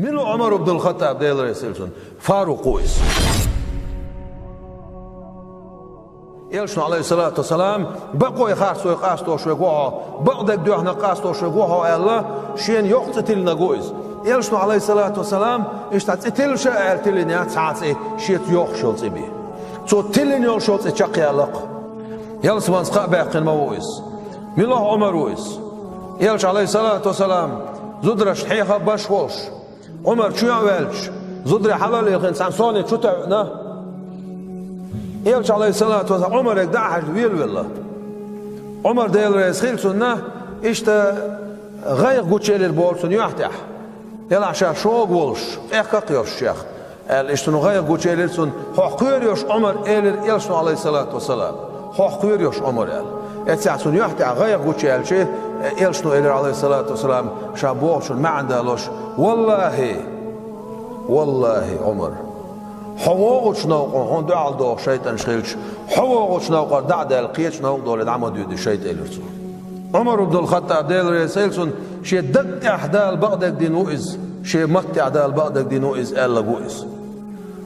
Milo Umar ibn al-Khattab deyilsin. Faruk qo'yis. Elçin aleyhissalatu vesselam baqoy xarsoy qastoşu goha baqdak duhna qastoşu goha Allah şen yoqti tilna qo'yis. Elçin aleyhissalatu vesselam ishtat tilşa eltilini atsi şet yoq şolsibi. So tilin yoq şolsi chaqyalaq. Yalsmans qabaqin mawis. Milo Umar qo'yis. Elçin aleyhissalatu vesselam zudra shhiha bashwosh. Umar chuyavelch zudra halal yaqin sansoni chutana. Elçi aleyhissalatu vesselam Umar'a da'aj villah. Umar deyilreis xilsunna işte gayr guçelir bolsun yuhtah. Yala aşağı şoğ boluş. Ehkakıyor şeyh. El işte gayr guçelirsun. Hakkıyıyor Umar elir Elçi aleyhissalatu vesselam. Hakkıyıyor Umar el. Etsasun yuhtah gayr guçelçi Elçi elir aleyhissalatu vesselam şabolsun ma'andaloş. Wallahi Umar. حواقش نوقا هون دعال دو شيطان شخيلش حواقش نوقا دعد القيتش نوق دولد عمد يدي شيطان يرسو عمر بن الخطاب ديل ريسيلسون شي دق احدال بغدك دي نوئز شي مقت احدال بغدك دي نوئز الا قوئز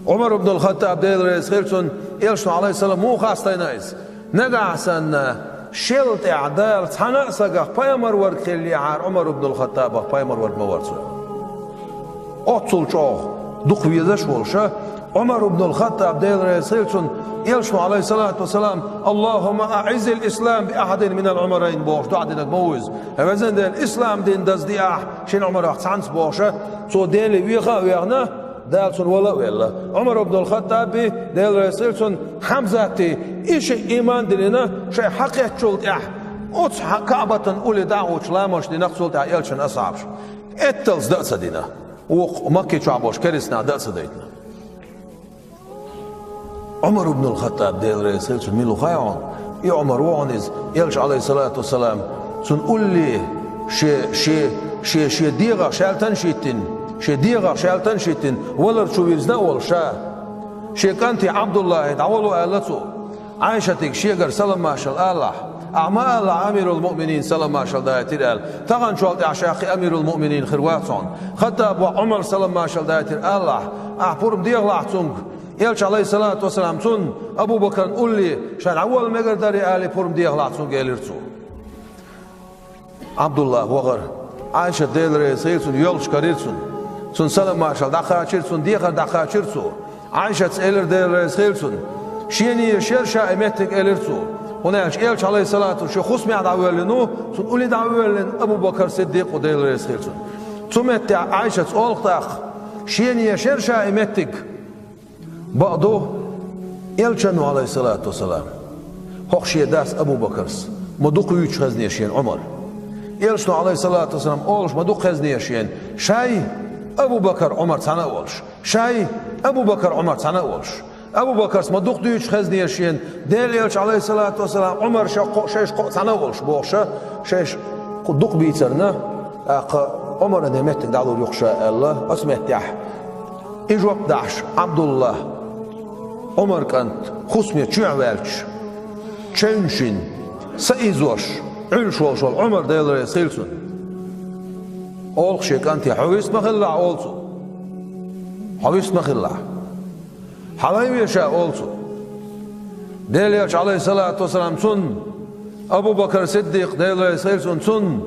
عمر بن الخطاب ديل ريسيلسون إلشنو عليه السلام مو خاصتينايز نقعسن شلت احدال تنقسق بايمر ورد خلي عار عمر بن الخطاب بايمر ورد مورسو أطول شوخ دق ويزش والشا عمر بن الخطاب ديل ريسيلسون يلشمو عليه الصلاة والسلام اللهم أعز الإسلام بأحد من العمرين بوش دعدنك موز هذا الإسلام دين دزدياح شين عمر أحسانس بوشة سو ديلي ويخا ويغنا دالسون ولا ولا عمر بن الخطاب ديل ريسيلسون حمزاتي إيش إيمان دينا شيء حقيقة شولت إح أوتس كعبة أولي دعوش لامش دي نقصولت يلشن أصعبش اتلز دأس دينا ومكي شعبوش كرسنا دأس ديتنا عمر بن الخطاب ديل رئيس ميلو خايعون يا عمر وعنز يلش عليه الصلاة والسلام سن قول لي شي ديغا شالتن شيتن شي ديغا شالتن شيتن ولا شو يرزنا ولا شي كانتي عبد الله دعولو قالتو عائشتك شيغر سلام ما شاء الله أعمال أمير المؤمنين سلام ما شاء الله تيرال تغن شو عشاقي أمير المؤمنين خرواتون خطاب وعمر سلام ما شاء الله تير الله أحبورم ديغ لحتونك Elçi aleyhissalatu vesselam sun Abu Bakr'ın ulli şan awal megardari ali purum diye hlatsun gelirsu. Abdullah vaqar Ayşe delre seysun yol çıkarırsun. Sun salam maşal daqaçırsun diye daqaçırsu. Ayşe elir delre seysun. Şiyeni şerşa emettik elirsu. Ona Elçi aleyhissalatu şu husmi adavellinu sun ulli davellin Abu Bakr Siddiq o delre seysun. Tumetti Ayşe olqtaq şiyeni şerşa emettik بعضه يلشنو عليه الصلاة والسلام هوخشي داس أبو بكر مدوق يوش خزنيشين عمر يلشنو عليه الصلاة والسلام أولش مدوق خزنيشين شاي أبو بكر عمر سنة أولش شاي أبو بكر عمر سنة أولش أبو بكر مدوق يوش خزنيشين ديل يلش عليه الصلاة والسلام عمر شيش سنة أولش بوخشة شيش دوق بيترنا عمر نمتك دعو يخشى الله اسمه يح إجواب داش عبد الله عمر كانت خصمية شعوالش تشنشين سيزوش علشوش عمر ديل ريسيلسون أول شيء كانت حويس مخلع أولسو حويس مخلع حويس شاء أولسو ديل يش عليه الصلاة والسلام سن أبو بكر صديق ديل ريسيلسون سن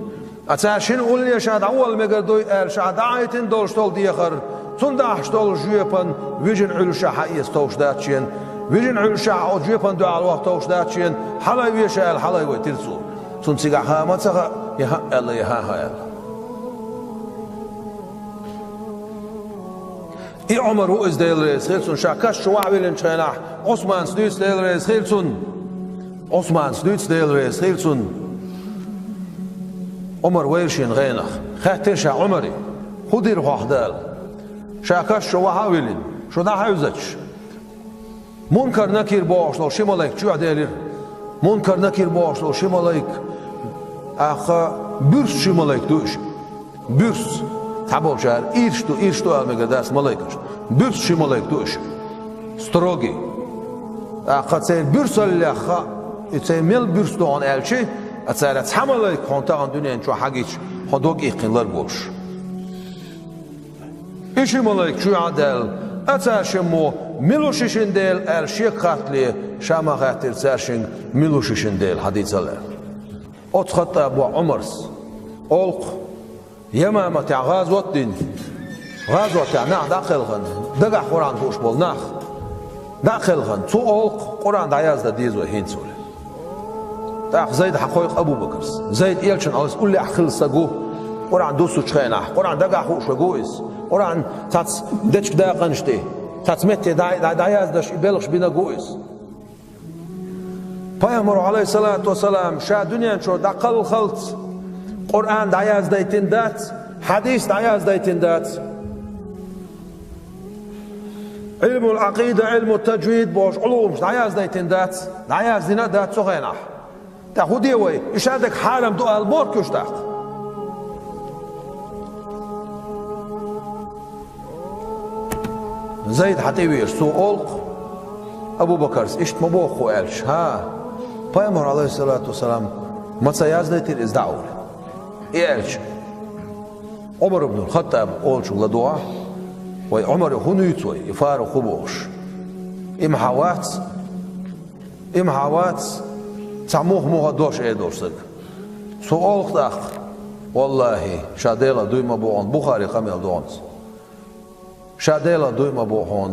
أتاشين أولي شاد أول مقردوي شاد عايتين دولشتول ديخر سن داشتول جيبان ويجن علشا حقيس توش داتشين ويجن علشا أو جيبان دو على وقت توش داتشين حلاي ويشا الحلاي ويترسو سن سيقاها ما تسخى يها الله يها هاي إي عمر هو إز ديل رئيس خيلسون شاكاش شواعبيلن شايناح عثمان سدويس ديل رئيس خيلسون عثمان سدويس ديل رئيس خيلسون عمر ويرشين غينخ خاترشا عمري خدير واحدال شاكاش شواعبيلن شو دا حيوزتش منكر نكير باشلو شماليك شو عدالير منكر نكير باشلو شماليك أخا بürs شماليك دوش بürs Табов шар иршту алмегадас малайкаш. Бюрс шималайк душ. Строги. Қацай бюрсалляха ицаймел бюрстуан элчи ацарат хамалайк хонтаган дүниен чо хагич ходок иқинлар болш. İşimlik şu adel açaşımı miluşişin değil el şek katli şama katil serşin miluşişin değil hadiseler. Ot hatta bu Umars olq yemamati gazwat din gazwat na dakhilgan daga Kur'an hoş bol nah dakhilgan tu olq Kur'an ayazda diz ve hin sure. Ta Zayd haqiq Abu Bakr Zayd elçin az kulli akhil sagu Kur'an dosu çkhana Kur'an daga hoş gois Kur'an tats deçk da qanşti tats mette da yazda belx bina gois. Peygamber aleyhissalatu vesselam şa dünyanın şu daqal xalt Kur'an da yazda itindat hadis da yazda itindat ilmul aqida ilmul tecvid boş ulum da yazda itindat da yazdina da tsogena ta hudiye işadak haram do albor köştak Zayd hativi su olq Abu Bakr iş mabo khoelş ha Peygamber aleyhissalatu vesselam matsa yazda itir izda'ul elç Umar ibn al-Khattab olçula dua ve Umar hunuytu ifar khubush imhawat tamuh muhadosh edorsak su olqdaq wallahi şadela duyma bu on Bukhari kamel dons şadela duyma bu on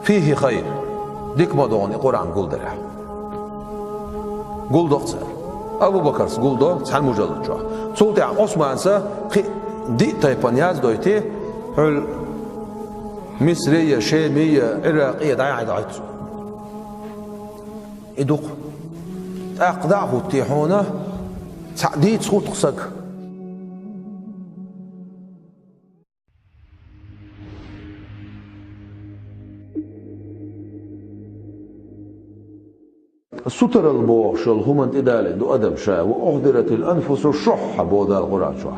fihi khayr dikma don Kur'an guldara guldoqsa Abu Bakr guldo san mujallat jo sultan Osmansa di taypan yaz doyti hul Misriye Şamiye Iraqiye dayat iduq aqdahu tihuna تعديد صوت قصك ستر البوش الهمن إدالة دو أدم شا وأحضرت الأنفس الشح بودا القرآن شا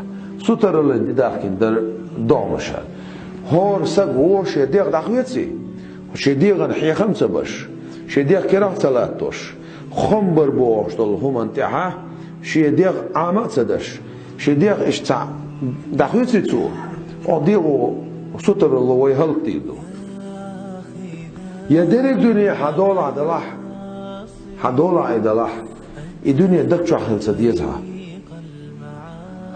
ستر الانتداخ كندر دعم شا هور سق وش يديغ دعويتسي شديغن حي خمسة بش شديغ كراح ثلاثة خمبر بوش الهمن تحا شديغ عامات سدش شديغ اشتع دعويتسي تو أديغو ستر الله ويهلق تيدو يدرك دنيا حدول عدلح حدول عدلح الدنيا دكتش حل سديزها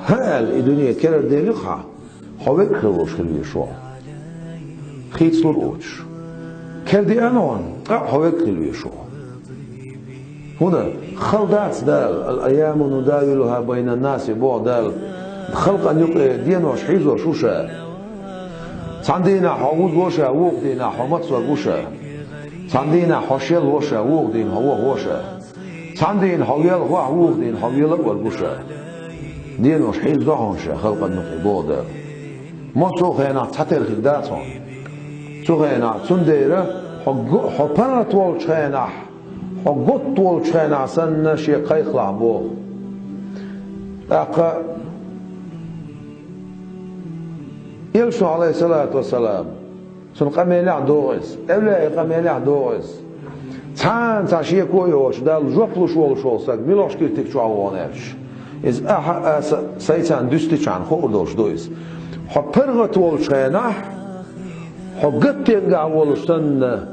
هل الدنيا كرر ديلخها حوك خلوش خليه شو خيت صلوش كردي أنون حوك خليه شو هنا خلدات دال الأيام نداولها بين الناس بعد دال خلق أن يقع دين وشحيز وشوشة عندنا حوض وشا وقدنا حمص وشا عندنا حشيل وشا وقدين هو وشا عندنا حويل وقدين حويل وشا دين وشحيز دهونشا خلق أن يقع بعد دال ما سوخينا تحتل خداتهم سوخينا تنديره حبنا طول شينا حقوق طول شينا سنة شيء قيخ لعبوه أقا يلشو عليه الصلاة والسلام سن قميلي عدوغيس أولا قميلي عدوغيس تان تاشيه كويوش دال جوبلو شوال ساق ميلوش كيرتك شو عوانيش إز سيتان دستيش عن خوردوش دويس حبرغة طول شينا حقوق تنقع والسنة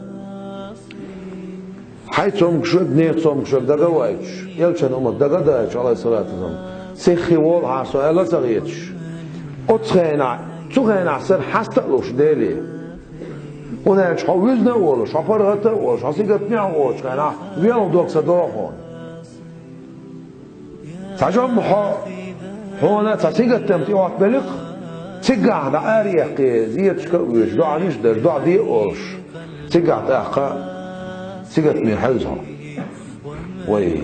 حيثم كشوك نيتهم كشوك دقا وايش يلشن أمد دقا دايش عليه الصلاة والسلام سيخي وول عاصو ألا تغيتش أتخينا تخينا سر حستقلوش ديلي ونالش حوزنا وولش حفرغتا وولش حسيقتنيا وولش خينا ويالو دوك صدوخون تجمع هنا تسيقتم تيوات بلق تقع دا آريقي زيتش كويش دو عنيش در دو عدي وولش تقع تاقا سيجت من حوزها وي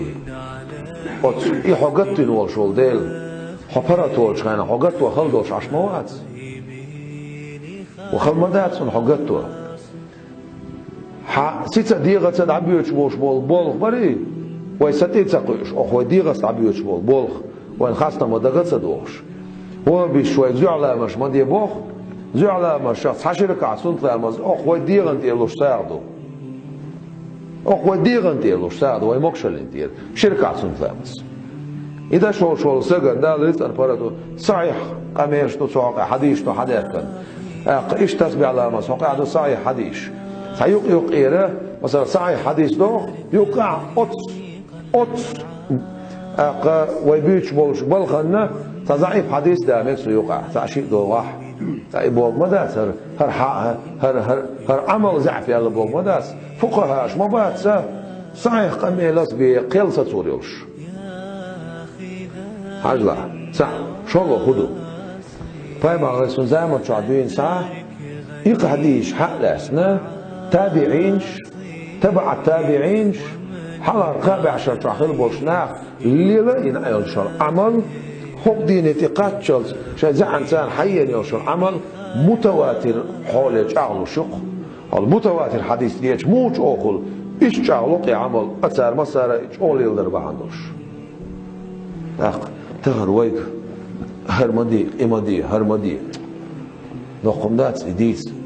حقت نول شول ديل حفرت ول شغانا حقت وخلدوش عشموات وخلمدات سن حقت سيتا ديغة تدعبيوش بوش بول بري وي ستيت سقيش اخو ديغة تدعبيوش بول وين خاصنا مدغت سدوش هو بشوي زعلا مش مدي بوخ زعلا مش شخص حشرك عسون طلع مز اخو ديغة انتيلوش ساعدو أخوة ديغن تيلو شاد وي مقشلين تيل شركة عصن ثامس إذا شو سجن ده لسه أنفرده صحيح قميش تو سواق حديث تو حديث كان إيش تسبي على مس وقع صحيح حديث سيق إيره مثلا صحيح حديث ده يقع أطس ويبيش بولش بالخنا تضعيف حديث ده ميكس يقع تعشيق ده واحد تعيبوا مداس هر عمل زعف يلا بو مداس فقهاش ما بات صحيح قميلس بقيلسة سوريوش حاجة صح شغل خدو طيب الرسول زي ما تشعبين صح يقعديش حق لاسنا تابعينش تبع التابعينش حلا رقابة عشر تراخيل بوشناخ ليلة ينعيل شر عمل حق دين اعتقاد شلس شاي زع انسان حيا يوشر عمل متواتر حول جعل شق المتواتر حديث ديش موش اوخل ايش جعلق عمل اثار مسار ايش اول يلدر بعندوش تغر ويك هرمدي امدي هرمدي نقوم دات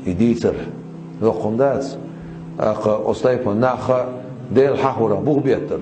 إديتر نقوم دات أستيقظ ناخ ديل حهورة بوه بيتر